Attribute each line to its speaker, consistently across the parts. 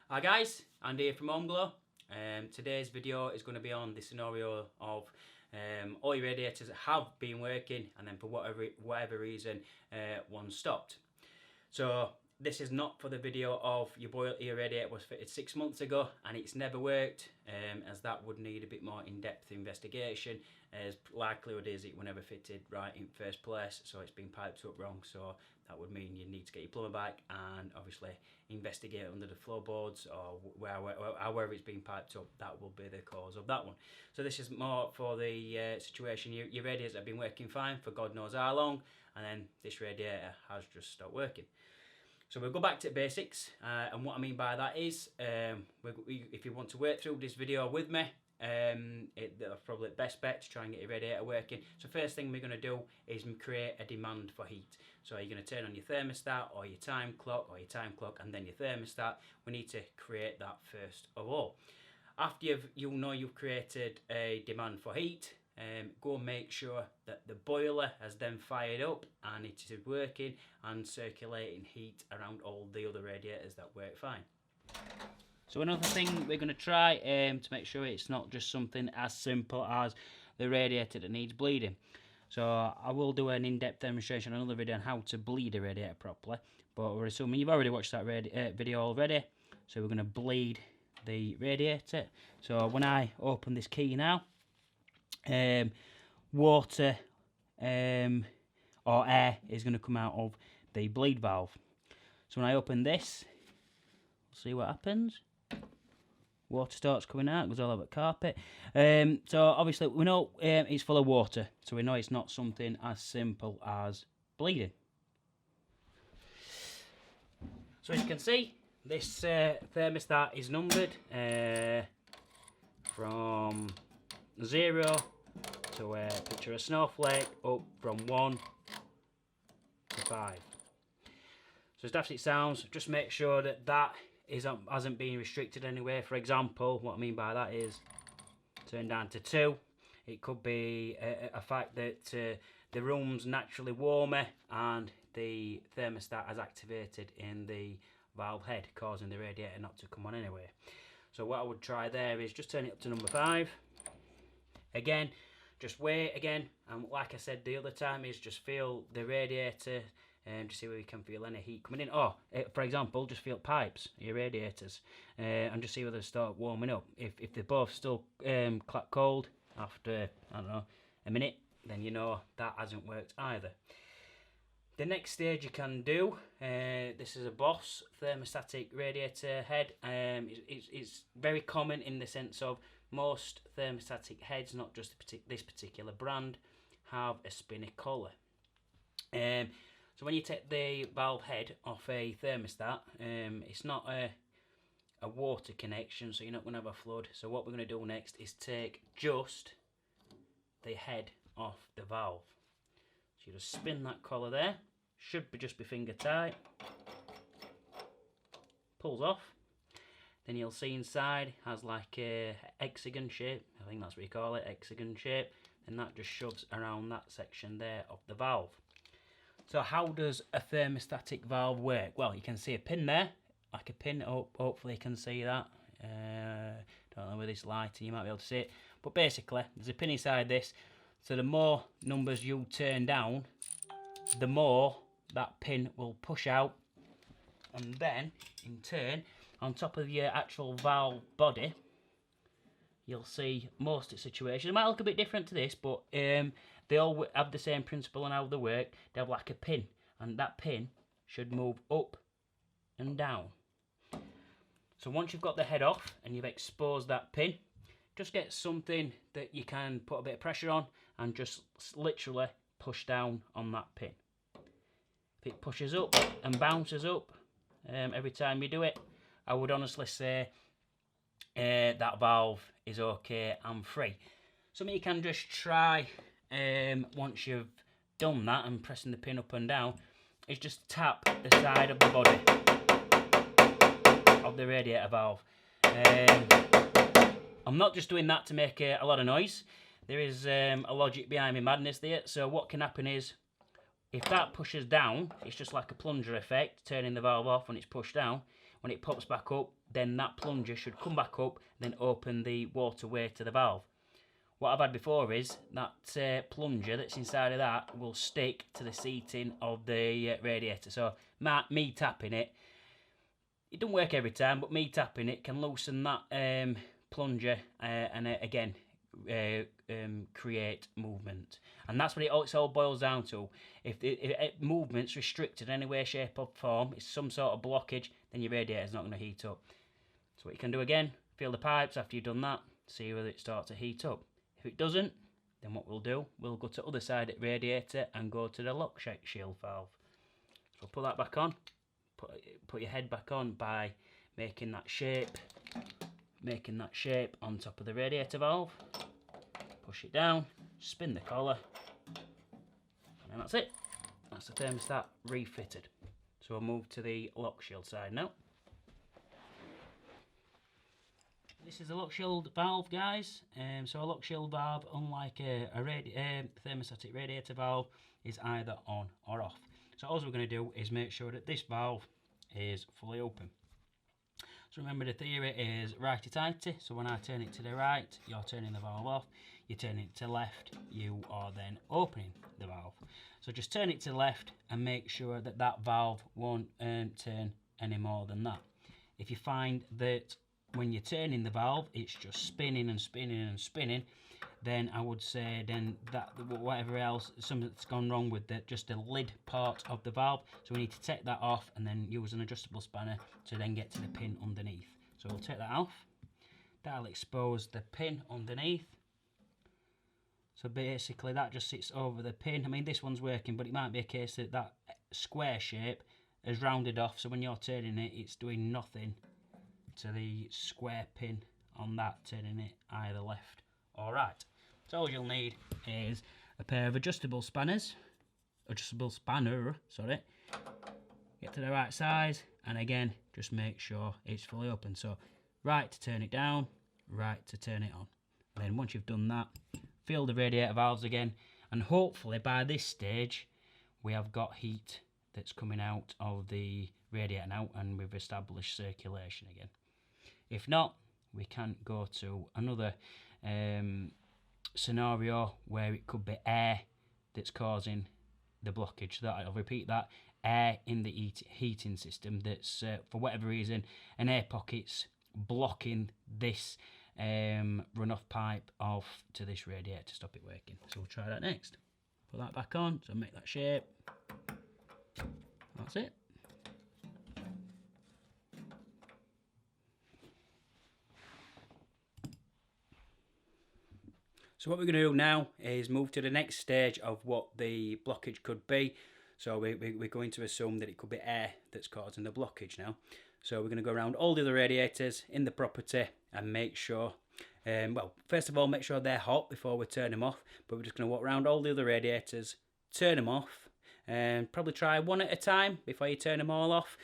Speaker 1: Hi guys, Andy here from HomeGlow. Today's video is going to be on the scenario of all your radiators that have been working and then for whatever reason one stopped. So this is not for the video of your radiator was fitted 6 months ago and it's never worked, as that would need a bit more in-depth investigation, as likelihood is it was never fitted right in first place, so it's been piped up wrong. So that would mean you need to get your plumber back and obviously investigate under the floorboards or however it's been piped up. That will be the cause of that one. So this is more for the situation your radiators have been working fine for God knows how long, and then this radiator has just stopped working. So we'll go back to the basics, and what I mean by that is, if you want to work through this video with me, that's probably the best bet to try and get your radiator working. So first thing we're going to do is create a demand for heat. So you're going to turn on your thermostat or your time clock and then your thermostat. We need to create that first of all. After you've created a demand for heat, go and make sure that the boiler has then fired up and it is working and circulating heat around all the other radiators that work fine. So another thing we're going to try to make sure it's not just something as simple as the radiator that needs bleeding. So I will do an in-depth demonstration on another video on how to bleed a radiator properly, but we're assuming you've already watched that video already. So we're going to bleed the radiator. So when I open this key now, water or air is going to come out of the bleed valve. So when I open this, we'll see what happens. Water starts coming out, goes all over the carpet. So obviously we know it's full of water, so we know it's not something as simple as bleeding. So as you can see, this thermostat is numbered from 0 to picture a snowflake up from 1 to 5. So as daft as it sounds, just make sure that hasn't been restricted anywhere. For example, what I mean by that is turn down to 2. It could be a fact that the room's naturally warmer and the thermostat has activated in the valve head, causing the radiator not to come on anyway. So what I would try there is just turn it up to number 5. Again, just wait again, and like I said the other time, is just feel the radiator to see where you can feel any heat coming in. Or, for example, just feel pipes, your radiators, and just see whether they start warming up. If they're both still cold after, I don't know, a minute, then you know that hasn't worked either. The next stage you can do, this is a Boss thermostatic radiator head. It's very common in the sense of most thermostatic heads, not just this particular brand, have a spinny collar. So when you take the valve head off a thermostat, it's not a water connection, so you're not going to have a flood. So what we're going to do next is take just the head off the valve. So you just spin that collar there, should just be finger tight, pulls off. Then you'll see inside has like a hexagon shape, I think that's what you call it, hexagon shape, and that just shoves around that section there of the valve. So how does a thermostatic valve work? Well, you can see a pin there, like a pin. Hopefully you can see that. Don't know with this lighting you might be able to see it. But basically, there's a pin inside this. So the more numbers you turn down, the more that pin will push out. And then, in turn, on top of your actual valve body, you'll see most of the situations. It might look a bit different to this, but they all have the same principle on how they work. They have like a pin, and that pin should move up and down. So once you've got the head off and you've exposed that pin, just get something that you can put a bit of pressure on and just literally push down on that pin. If it pushes up and bounces up every time you do it, I would honestly say that valve is okay and free. Something you can just try once you've done that and pressing the pin up and down is just tap the side of the body of the radiator valve. I'm not just doing that to make a lot of noise. There is a logic behind my madness there. So what can happen is If that pushes down, it's just like a plunger effect, turning the valve off when it's pushed down. When it pops back up, then that plunger should come back up, then open the waterway to the valve. What I've had before is that plunger that's inside of that will stick to the seating of the radiator. So me tapping it, it doesn't work every time, but me tapping it can loosen that plunger and again create movement. And that's what it all boils down to. If movement's restricted in any way, shape or form, it's some sort of blockage, then your radiator's not going to heat up. So what you can do again, feel the pipes after you've done that, see whether it starts to heat up. If it doesn't, then what we'll do, we'll go to the other side of the radiator and go to the lockshield valve. So put that back on, put your head back on by making that shape on top of the radiator valve. Push it down, spin the collar, and that's it. That's the thermostat refitted. So we'll move to the lockshield side now. This is a lockshield valve, guys. So a lockshield valve, unlike a thermostatic radiator valve, is either on or off. So all we're going to do is make sure that this valve is fully open. So remember, the theory is righty-tighty. So when I turn it to the right, you're turning the valve off. You turn it to the left, you are then opening the valve. So just turn it to the left and make sure that that valve won't turn any more than that. If you find that when you're turning the valve, it's just spinning and spinning and spinning, then I would say then that whatever else, something's gone wrong with just the lid part of the valve. So we need to take that off and then use an adjustable spanner to then get to the pin underneath. So we'll take that off. That'll expose the pin underneath. So basically that just sits over the pin. I mean, this one's working, but it might be a case that that square shape is rounded off. So when you're turning it, it's doing nothing to the square pin on that, turning it either left or right. So all you'll need is a pair of adjustable spanner, get to the right size, and again, just make sure it's fully open. So right to turn it down, right to turn it on. And then once you've done that, feel the radiator valves again, and hopefully by this stage we have got heat that's coming out of the radiator now, and we've established circulation again. If not, we can go to another scenario where it could be air that's causing the blockage. So I'll repeat that, air in the heating system that's for whatever reason an air pocket's blocking this runoff pipe off to this radiator to stop it working. So we'll try that next. Put that back on, so make that shape. That's it. So what we're going to do now is move to the next stage of what the blockage could be. So we're going to assume that it could be air that's causing the blockage now. So we're going to go around all the other radiators in the property and make sure, well, first of all, make sure they're hot before we turn them off. But we're just going to walk around all the other radiators, turn them off, and probably try one at a time before you turn them all off.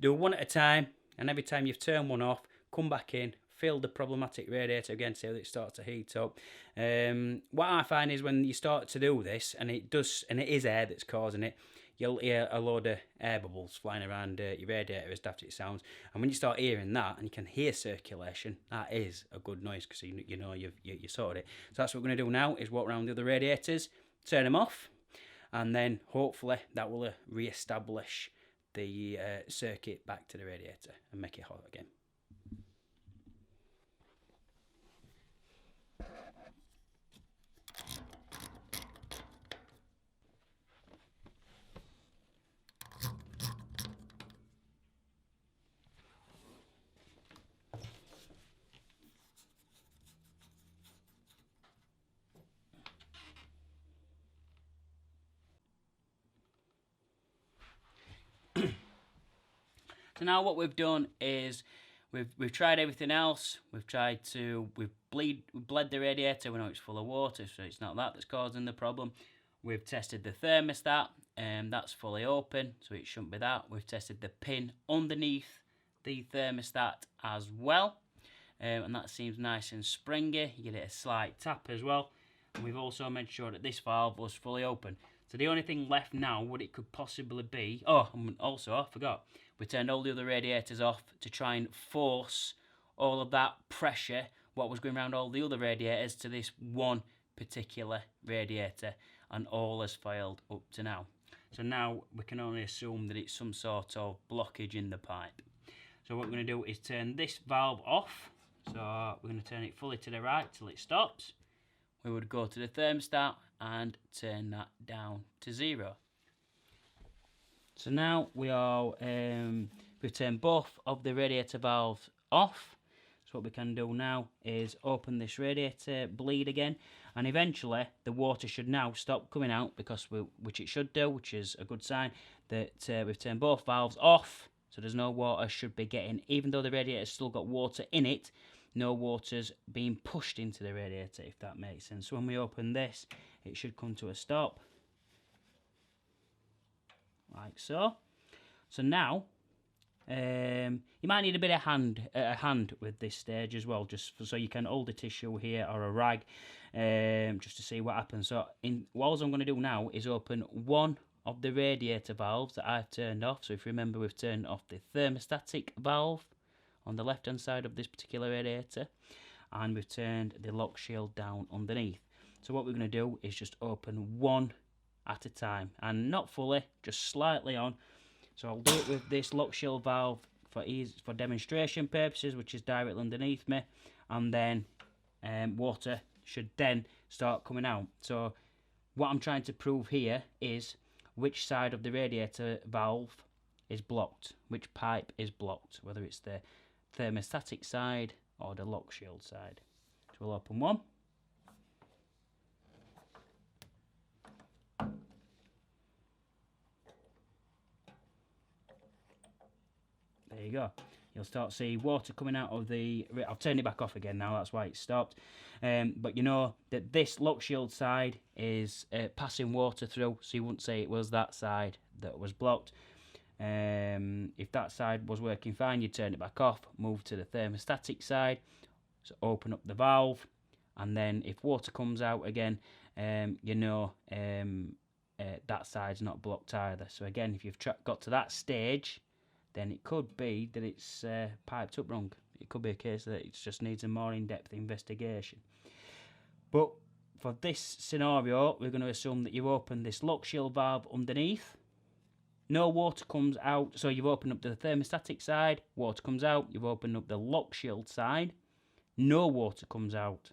Speaker 1: Do one at a time, and every time you've turned one off, come back in, fill the problematic radiator again so that it starts to heat up. What I find is when you start to do this, and it is air that's causing it, you'll hear a load of air bubbles flying around your radiator, as daft as it sounds. And when you start hearing that, and you can hear circulation, that is a good noise, because you know you sorted it. So that's what we're going to do now, is walk around the other radiators, turn them off, and then hopefully that will re-establish the circuit back to the radiator and make it hot again. So now what we've done is we've tried everything else. We've bled the radiator. We know it's full of water, so it's not that that's causing the problem. We've tested the thermostat, and that's fully open, so it shouldn't be that. We've tested the pin underneath the thermostat as well, and that seems nice and springy. You get it a slight tap as well. And we've also made sure that this valve was fully open. So the only thing left now, what it could possibly be... Oh, also, I forgot. We turned all the other radiators off to try and force all of that pressure, what was going around all the other radiators, to this one particular radiator. And all has failed up to now. So now we can only assume that it's some sort of blockage in the pipe. So what we're going to do is turn this valve off. So we're going to turn it fully to the right till it stops. We would go to the thermostat and turn that down to 0. So now we are we've turned both of the radiator valves off. So what we can do now is open this radiator bleed again, and eventually the water should now stop coming out, because which it should do, which is a good sign that we've turned both valves off. So there's no water should be getting, even though the radiator's still got water in it, no water's being pushed into the radiator, if that makes sense. So when we open this, it should come to a stop, like so. So now, you might need a bit of hand with this stage as well, just so you can hold a tissue here or a rag, just to see what happens. So all I'm going to do now is open one of the radiator valves that I've turned off. So if you remember, we've turned off the thermostatic valve on the left hand side of this particular radiator, and we've turned the lock shield down underneath. So what we're going to do is just open one at a time, and not fully, just slightly on. So I'll do it with this lock shield valve for demonstration purposes, which is directly underneath me, and then water should then start coming out. So what I'm trying to prove here is which side of the radiator valve is blocked, which pipe is blocked, whether it's the thermostatic side or the lock shield side. So we'll open one. There you go. You'll start to see water coming out of the... I'll turn it back off again now, that's why it stopped. But you know that this lock shield side is passing water through, so you wouldn't say it was that side that was blocked. If that side was working fine, you'd turn it back off, move to the thermostatic side, so open up the valve, and then if water comes out again, you know that side's not blocked either. So again, if you've got to that stage, then it could be that it's piped up wrong. It could be a case that it just needs a more in-depth investigation. But for this scenario, we're going to assume that you've opened this lock shield valve underneath. No water comes out, so you've opened up the thermostatic side, water comes out. You've opened up the lock shield side, no water comes out.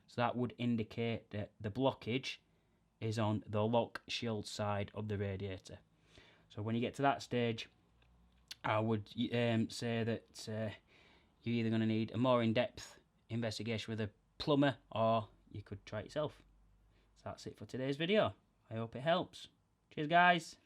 Speaker 1: So that would indicate that the blockage is on the lock shield side of the radiator. So when you get to that stage, I would say that you're either going to need a more in-depth investigation with a plumber, or you could try it yourself. So that's it for today's video. I hope it helps. Cheers, guys.